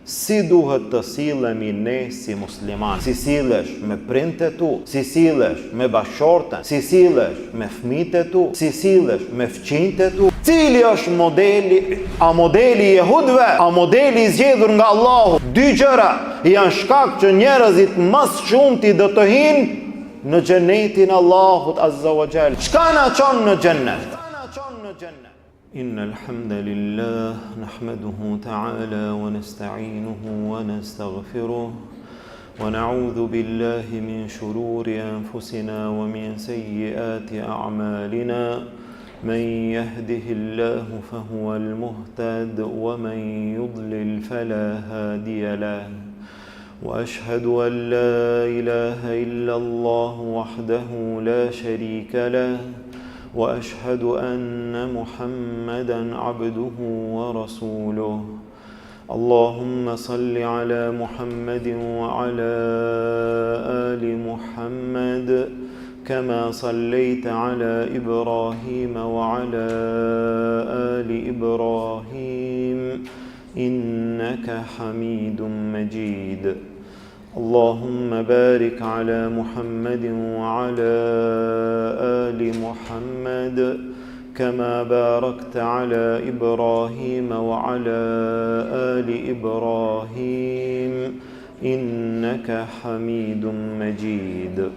si duhet të sillemi ne si musliman. Si sillesh me prindët tu, si sillesh me bashortën, si sillesh me fëmijët tu, si sillesh me fëmijët tu. Cili është modeli? A modeli i jehudëve? A modeli i zgjedhur nga Allahu? Dy gjëra janë shkak që njerëzit më shumti do të hinë në xhenetin Allahut Azza wa Jall. Çka na çon në xhennet? إن الحمد لله نحمده تعالى ونستعينه ونستغفره ونعوذ بالله من شرور أنفسنا ومن سيئات أعمالنا من يهده الله فهو المهتد ومن يضلل فلا هادي له وأشهد أن لا إله إلا الله وحده لا شريك له وأشهد أن محمدًا عبده ورسوله اللهم صل على محمد وعلى آل محمد كما صليت على إبراهيم وعلى آل إبراهيم إنك حميد مجيد اللهم بارك على محمد وعلى آل محمد كما باركت على إبراهيم وعلى آل إبراهيم إنك حميد مجيد.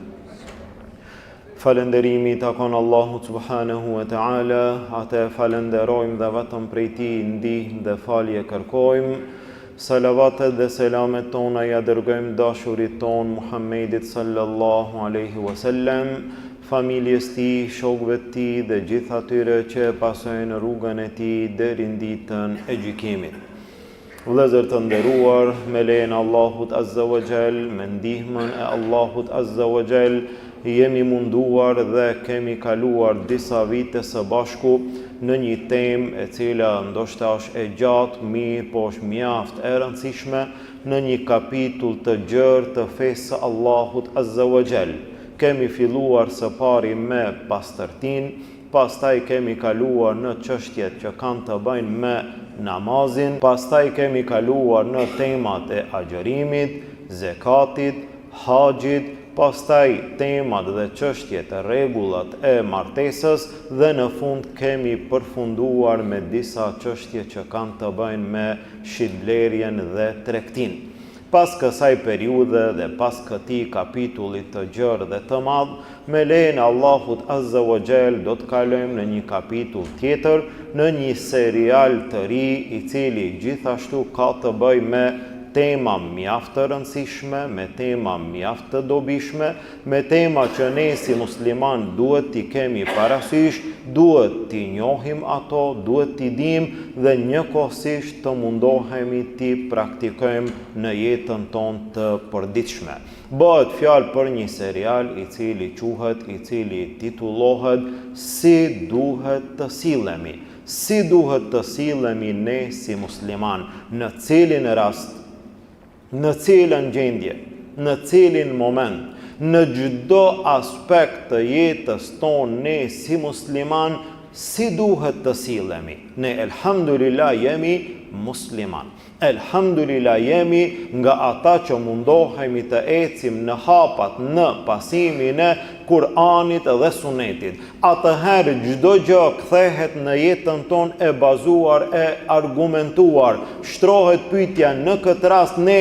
Falënderimi takon Allahut subhanahu wa ta'ala, atë falenderojmë dhe vetëm prej tij ndihmë dhe falje kërkojmë. Salavatet dhe selamet tona ja dërgojmë dashurit ton Muhammedit sallallahu alaihi wasallam, familjes tij, shokëve të tij dhe gjithë atyre që pasojnë rrugën e tij deri në ditën e gjykimit. Vëllezër të nderuar, me lejen e Allahut Azza wa Jall, me ndihmën e Allahut Azza wa Jall, jemi munduar dhe kemi kaluar disa vite së bashku në një temë e cila ndoshta është e gjatë, mirë, po është mjaft e rëndësishme në një kapitull të gjerë të fesë së Allahut Azza wa Jall. Kemi filluar së pari me pastërtin, pastaj kemi kaluar në çështjet që kanë të bëjnë me namazin, pastaj kemi kaluar në temat e agjërimit, zekatit, haxhit, pastaj temat dhe çështjet e rregullat e martesës dhe në fund kemi përfunduar me disa çështje që kanë të bëjnë me shitblerjen dhe tregtin. Pas kësaj periudhe dhe pas këtij kapitulli të gjerë dhe të madh, me lejen e Allahut Azza wa Jall do të kalojmë në një kapitull tjetër, në një serial të ri i cili gjithashtu ka të bëjë me tema mjaft të rëndësishme, me tema mjaft të dobishme, me tema që ne si musliman duhet t'i kemi parasysh, duhet t'i njohim ato, duhet t'i dim dhe njëkohësisht të mundohemi t'i praktikojmë në jetën tonë të përditshme. Bëhet fjalë për një serial i cili titullohet Si duhet të sillemi. Si duhet të sillemi ne si musliman, në cilin rast, në cilën gjendje, në cilin moment, në çdo aspekt të jetës tonë ne si musliman, si duhet të sillemi. Ne elhamdulillah jemi musliman. Elhamdulillah jemi nga ata që mundohemi të ecim në hapat, në pasimin e Kur'anit dhe Sunetit. Atëherë çdo gjë kthehet në jetën tonë e bazuar, e argumentuar. Shtrohet pyetja në këtë rast ne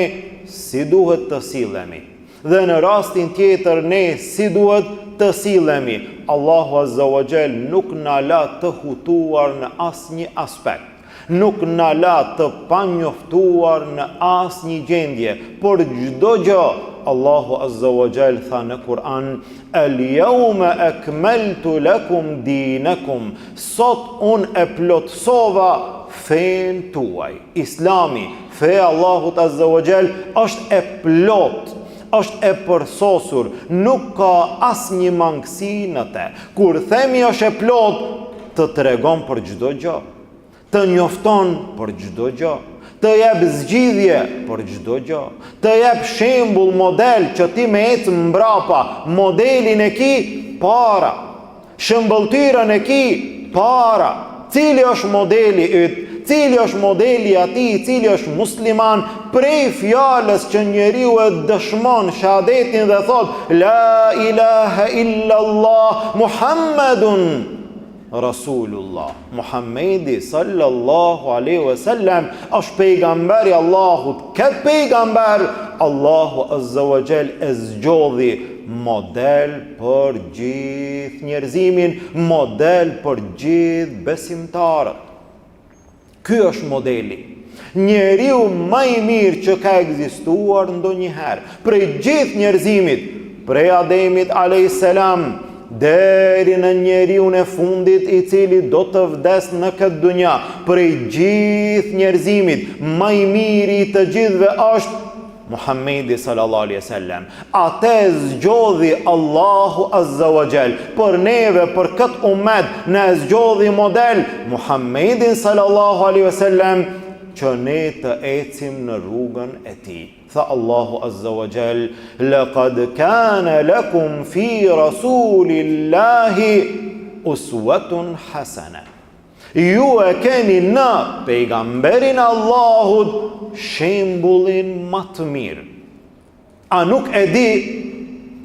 si duhet të sillemi. Dhe në rastin tjetër ne si duhet të sillemi. Allahu Azza wa Jall nuk na la të hutuar në asnjë aspekt. Nuk na la të panjoftuar në asnjë gjendje, por çdo gjë Allahu Azza wa Jall tha në Kur'an: "El-yawma akmaltu lakum dinakum." Sot unë e plotësova fen tuaj. Islami, fe Allahut Azza wa Jall është e plot, është e përsosur, nuk ka asnjë mangësi në te. Kur themi është e plot, të tregon për çdo gjë, të njofton për çdo gjë, të jep zgjidhje për çdo gjë, të jep shembull, model që ti me ecë mbrapa, modelin e ki para, shëmbëltyrën e ki para. Cili është modeli yt? Cili është modeli atij i cili është musliman prej fjalës që njeriu e dëshmon shahadetin dhe thot la ilaha illa Allah Muhammedun Rasulullah. Muhammedi sallallahu alaihi wasallam është pejgamberi Allahut. Këtë pejgamber Allahu azza wa jall e zgjodhi model për gjithë njerëzimin, model për gjithë besimtarët. Ky është modeli. Njeriu më i mirë që ka ekzistuar ndonjëherë prej gjithë njerëzimit, prej Ademit alayhis salam deri në njeriun e fundit i cili do të vdes në këtë dunja, prej gjithë njerëzimit, më i miri i të gjithëve është Muhammedi sallallahu alaihi wasallam. Atë zgjodhi Allahu azza wa jall për neve, për këtë ummet, në zgjodhi model Muhammedin sallallahu alaihi wasallam që ne të ecim në rrugën e tij. Tha Allahu azza wa jall laqad kana lakum fi rasulillahi uswatun hasana. Ju e keni në pejgamberin Allahut shembullin më të mirë. A nuk e di,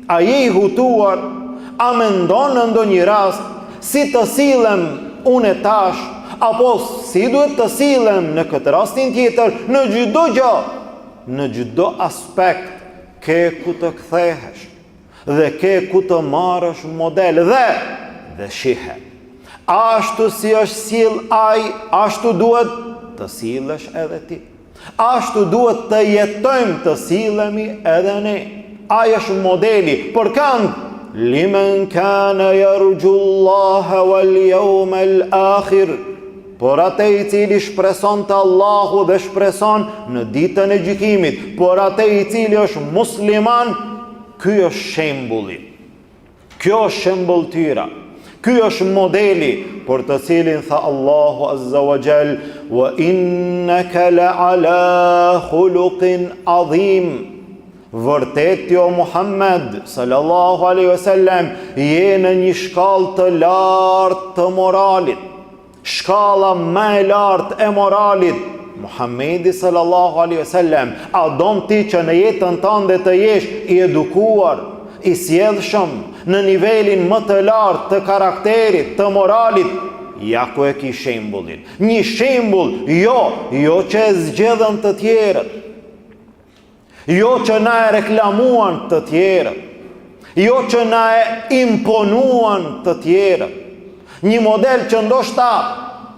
a je i hutuar, a mendon në ndonjë rast si të silem unë tash, apo si duhet të silem në këtë rastin tjetër, në çdo gjë, në çdo aspekt, ke ku të kthehesh dhe ke ku të marrësh model dhe shihe. Ashtu si është sill ai, ashtu duhet të sillesh edhe ti. Ashtu duhet të jetojmë, të sillemi edhe ne. Ai është modeli për kënd limen kana yarjullaha wal yawmal akhir. Por atë i cili shpreson të Allahu dhe shpreson në ditën e gjykimit, por atë i cili është musliman, ky është shembulli. Kjo është shembulltyra. Ky është modeli për të cilin tha Allahu azza wa jall wa innaka la ala khuluqin adhim. Vërtet jo Muhammed sallallahu alaihi wasallam je në një shkallë të lartë të moralit. Shkalla më e lartë e moralit. Muhammedi sallallahu alaihi wasallam, a don ti që në jetën tënde të jesh i edukuar, i sjellshëm, në nivelin më të lartë të karakterit, të moralit, ja ku e ki shembullin. Një shembull, jo që e zgjedhën të tjerët, jo që na e reklamuan të tjerët, jo që na e imponuan të tjerët. Një model që ndoshta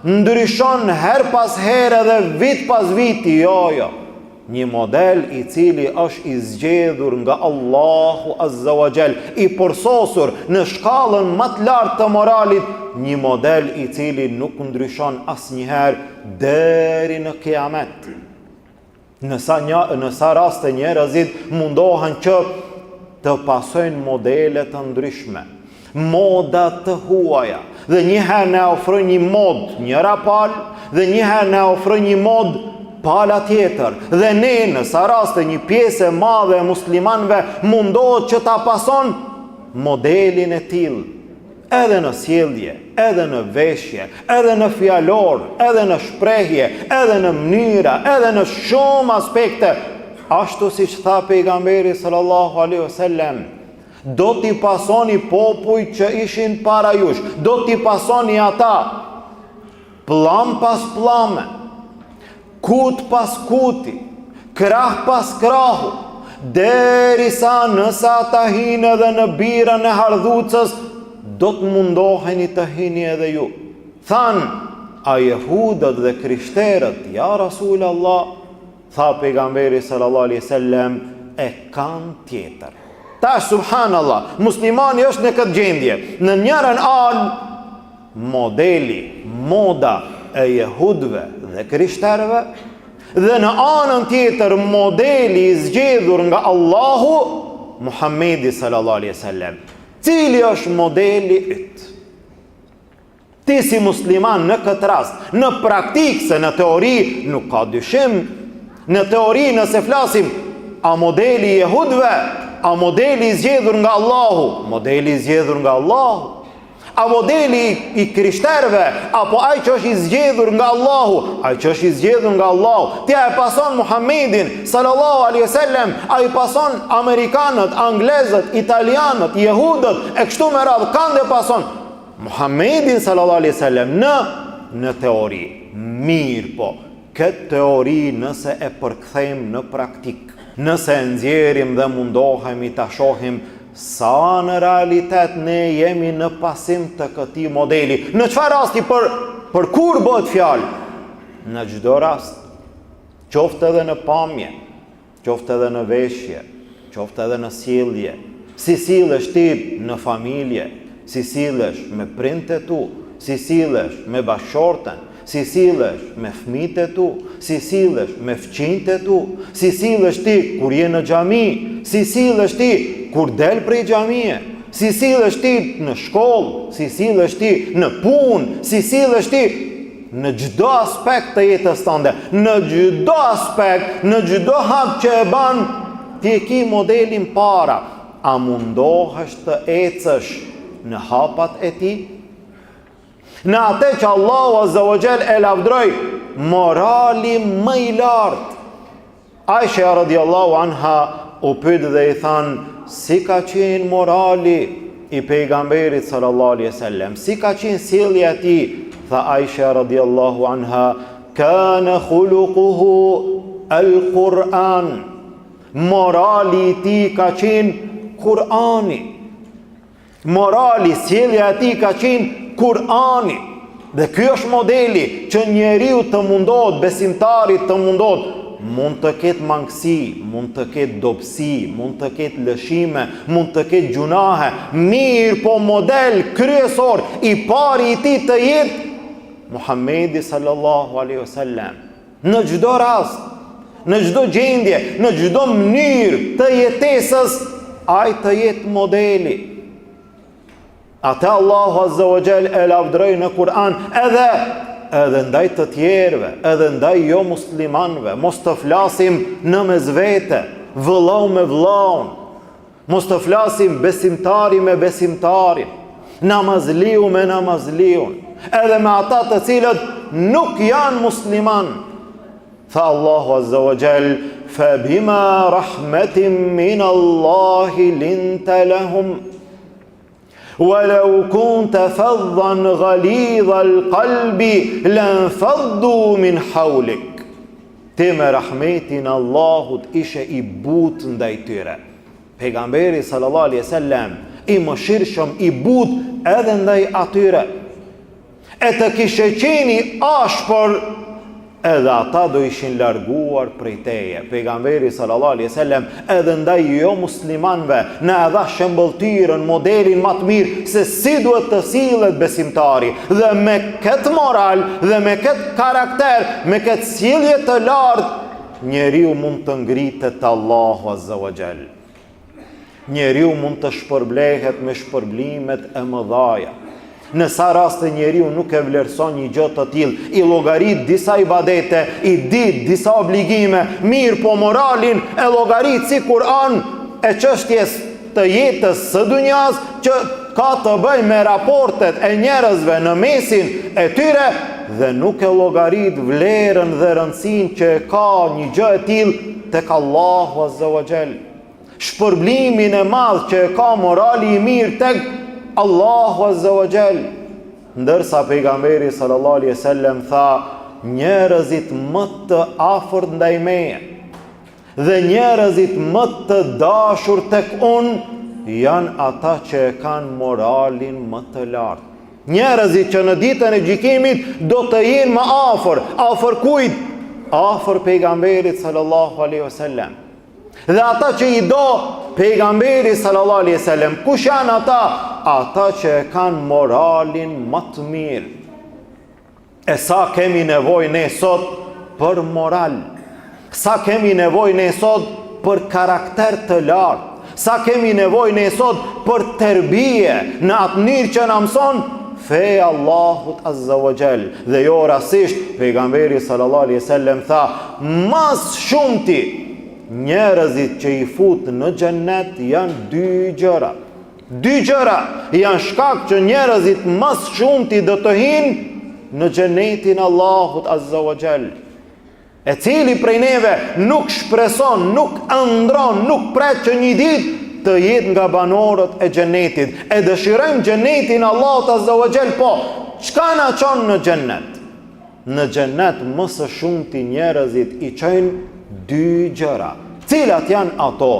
ndryshon her pas here dhe vit pas viti, jo. Një model i cili është i zgjedhur nga Allahu azza wa jall, i përsosur në shkallën më të lartë të moralit, një model i cili nuk ndryshon asnjëherë deri në kiamet. Në sa raste njerëzit mundohen që të pasojnë modele të ndryshme, moda të huaja, dhe njëherë ne ofrojnë një mod njëra palë, dhe njëherë ne ofrojnë një mod pala tjetër, dhe ne në sa raste një pjesë e madhe e muslimanëve mundohet që ta pason modelin e tillë, edhe në sjellje, edhe në veshje, edhe në fjalor, edhe në shprehje, edhe në mënyra, edhe në shumë aspekte, ashtu siç tha pejgamberi sallallahu alaihi wasallam, do t'i pasoni popujt që ishin para jush, do t'i pasoni ata plam pas plame, kut pas kuti, krah pas krahu, derisa nësa ata hinë edhe në birën e hardhucës, do të mundoheni të hini edhe ju. Than, a jehudët dhe krishterët, ja Rasul Allah, tha pejgamberi sallallahu alaihi wasallam, e kanë tjetër. Tash subhanallah, muslimani është në këtë gjendje. Në njërën anë, modeli, moda e jehudëve dhe krishterëve, dhe në anën tjetër modeli i zgjedhur nga Allahu, Muhammedi sallallahu alaihi wasallam. Cili është modeli yt? Ti si musliman në këtë rast, në praktikë, se në teori nuk ka dyshim, në teori nëse flasim, a modeli i jehudëve, a modeli i zgjedhur nga Allahu? Modeli i zgjedhur nga Allahu. A modeli i krishterëve, apo ai që është i zgjedhur nga Allahu, ai që është i zgjedhur nga Allahu, ti e pason Muhammedin sallallahu alaihi wasallam, ai pason amerikanët, anglezët, italianët, jehudët, e kështu me radhë, kanë dhe pason Muhammedin sallallahu alaihi wasallam në teori. Mirë po, këtë teori nëse e përkthejmë në praktik, nëse e nxjerrim dhe mundohemi ta shohim sa në realitet ne jemi në pasim të këtij modeli. Në çfarë rasti për kur bëhet fjalë? Në çdo rast, qoftë edhe në pamje, qoftë edhe në veshje, qoftë edhe në sjellje. Si sillesh ti në familje, si sillesh me prindët e tu, si sillesh me bashkëshorten, si sillesh me fëmijët e tu, si sillesh me fëmijët e tu, si sillesh ti kur je në xhami, si sillesh ti kur del prej xhamie, si sillesh ti në shkollë, si sillesh ti në punë, si sillesh ti në çdo aspekt të jetës tënde, në çdo aspekt, në çdo hap që e ban, ti e ke modelin para. A mundohesh të ecësh në hapat e tij? Në atë që Allahu Azza wa Jall e lavdroi, morali më i lartë. Aisha radiallahu anha u pyet dhe i than, si ka qenë morali i pejgamberit sallallahu alaihi wasallam, si ka qenë sjellja e tij? Tha Aisha radiallahu anha, kana khuluquhu al-Quran. Morali i tij ka qenë Kurani. Morali, sjellja e tij ka qenë Kurani. Dhe ky është modeli që njeriu të mundohet, besimtarit të mundohet. Mund të ketë mangësi, mund të ketë dobësi, mund të ketë lëshime, mund të ketë gjunahe. Mirë, po model kryesor i pari i tij të jetë Muhammedi sallallahu alaihi wasallam. Në çdo rast, në çdo gjendje, në çdo mënyrë të jetesës, ai të jetë modeli. Atë Allahu Azza wa Jall e lavdroi në Kur'an edhe ndaj të tjerëve, edhe ndaj jo muslimanëve. Mos të flasim në mes vete, vëllau me vëllaun. Mos të flasim besimtari me besimtarin, namazliu me namazliun, edhe me ata të cilët nuk janë musliman. Tha Allahu Azza wa Jall, fa bima rahmetin min Allahi linta lahum ولو كنت فظا غليظ القلب لانفضوا من حولك. Ti me rahmetin Allahut ishe i butë ndaj tyre. Pejgamberi sallallahu alaihi wasallam i mëshirshëm, i butë edhe ndaj atyre. E të kishe qeni ashpër, edhe ata do ishin larguar prej teje. Pejgamberi sallallahu alaihi wasallam edhe ndaj jo muslimanëve na dha shembulltirën, modelin më të mirë se si duhet të sillet besimtari. Dhe me këtë moral dhe me këtë karakter, me këtë sjellje të lartë, njeriu mund të ngritet te Allahu Azza wa Jall. Njeriu mund të shpërblehet me shpërblimet e mëdha. Në sa raste njeriu nuk e vlerëson një gjë të tillë, i llogarit disa ibadete, i dit disa obligime, mirë po moralin e llogarit si Kur'an e çështjes të jetës së dunjas që ka të bëjë me raportet e njerëzve në mesin e tyre dhe nuk e llogarit vlerën dhe rëndësinë që ka një gjë e tillë tek Allahu Azza wa Jall. Shpërblimin e madh që ka morali i mirë tek Allahu Azza wa Jall. Ndërsa pejgamberi sallallahu alaihi wasallam tha, njerëzit më të afërt ndaj meje dhe njerëzit më të dashur tek unë janë ata që e kanë moralin më të lartë. Njerëzit që në ditën e gjykimit do të jenë më afër kujt? Afër pejgamberit sallallahu alaihi wasallam. Dhe ata që i do pejgamberi sallallahu alaihi wasallam, kush janë ata? Ata që e kanë moralin më të mirë. E sa kemi nevojë ne sot për moral? Sa kemi nevojë ne sot për karakter të lartë? Sa kemi nevojë ne sot për terbije në atë mënyrë që na mëson feja Allahut Azza wa Jall? Dhe jo rastisht pejgamberi sallallahu alaihi wasallam tha, mas shumti njerëzit që i fut në xhennet janë dy gjëra. Dy gjëra janë shkak që njerëzit mas shumti do të hinë në xhenetin Allahut Azza wa Jall. E cili prej neve nuk shpreson, nuk ëndron, nuk pret që një ditë të jetë nga banorët e xhenetit. E dëshirojmë xhenetin Allahut Azza wa Jall, po çka na çon në xhenet? Në xhenet më së shumti njerëzit i çojnë dy gjëra. Cilat janë ato?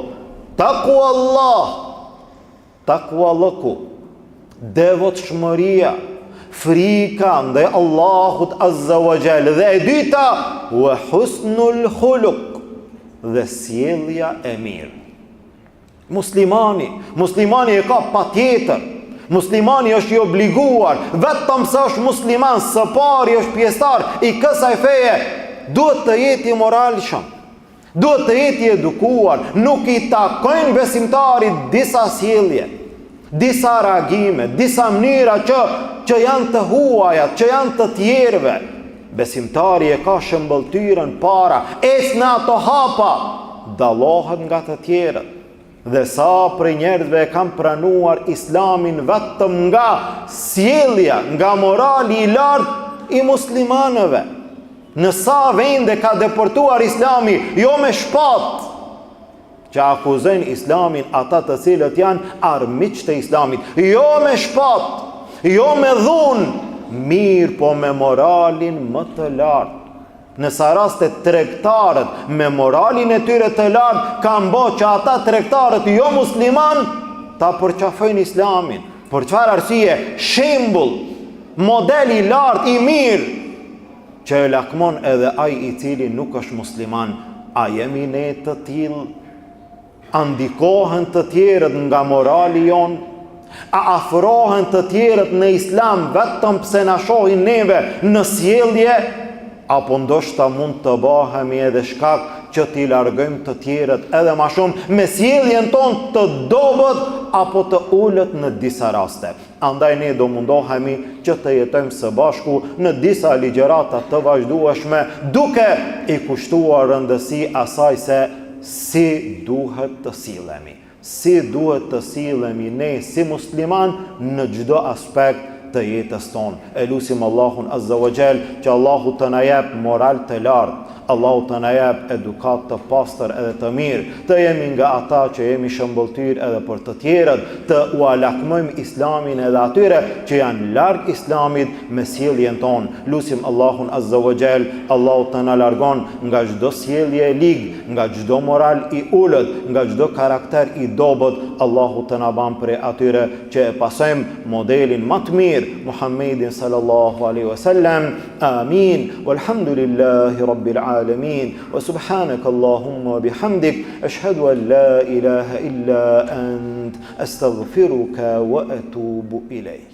Takwa Allah, takwa lëku, devotshmëria, frika ndaj Allahut Azza wa Jall, dhe e dyta wa husnul khuluq, dhe sjellja e mirë. Muslimani e ka patjetër. Muslimani është i obliguar, vetëm sa është musliman, së pari është pjesëtar i kësaj feje, duhet të jetë i moralshëm, duhet të jetë i edukuar. Nuk i takojnë besimtarit disa sjellje, disa reagime, disa mënyra që janë të huaja, që janë të tjerëve. Besimtari e ka shëmbëltyrën para, në ato hapa, dallohet nga të tjerët. Dhe sa për njerëzve e kam pranuar islamin vetëm nga sjellja, nga morali i lartë i muslimanëve. Në sa vende ka deportuar islami, jo me shpatë, që akuzojnë islamin ata të cilët janë armiq të islamit, jo me shpatë, jo me dhunë, mirë po me moralin më të lartë. Nësa raste tregtarët me moralin e tyre të lartë kanë bë që ata tregtarët jo musliman ta përqafojnë islamin. Për çfarë arsye? Shembull, model i lartë, i mirë, që e lakmon edhe ai i cili nuk është musliman. A jemi ne të tillë? A ndikohen të tjerët nga morali jon? A afrohen të tjerët në islam vetëm pse na shohin neve në sjellje? Apo ndoshta mund të bëhemi edhe shkak që t'i largojmë të tjerët edhe ma shumë me sjelljen tonë të dobët apo të ulët në disa raste. Andaj ne do mundohemi që të jetojmë së bashku në disa ligjërata të vazhdueshme, duke i kushtuar rëndësi asaj se si duhet të sillemi. Si duhet të sillemi ne si musliman në çdo aspekt të jetës tonë. E lutim Allahun Azza wa Jall që Allahu të na jap moral të lartë, Allahu të na jap edukat të pastër edhe të mirë, të jemi nga ata që jemi shëmbëltyr edhe për të tjerët, të u alakmojmë islamin edhe atyre që janë larg islamit me sjelljen tonë. Lutim Allahun Azza wa Jall, Allahu të na largon nga çdo sjellje e ligë, nga çdo moral i ulët, nga çdo karakter i dobët. Allahu të na bën prej atyre që e pasojmë modelin më të mirë, Muhammedin sallallahu alaihi wasallam. Amin. Walhamdulillahi rabbil alamin. Wa subhanaka Allahumma bihamdik, ashhadu an la ilaha illa ant, astaghfiruka wa atubu ilayk.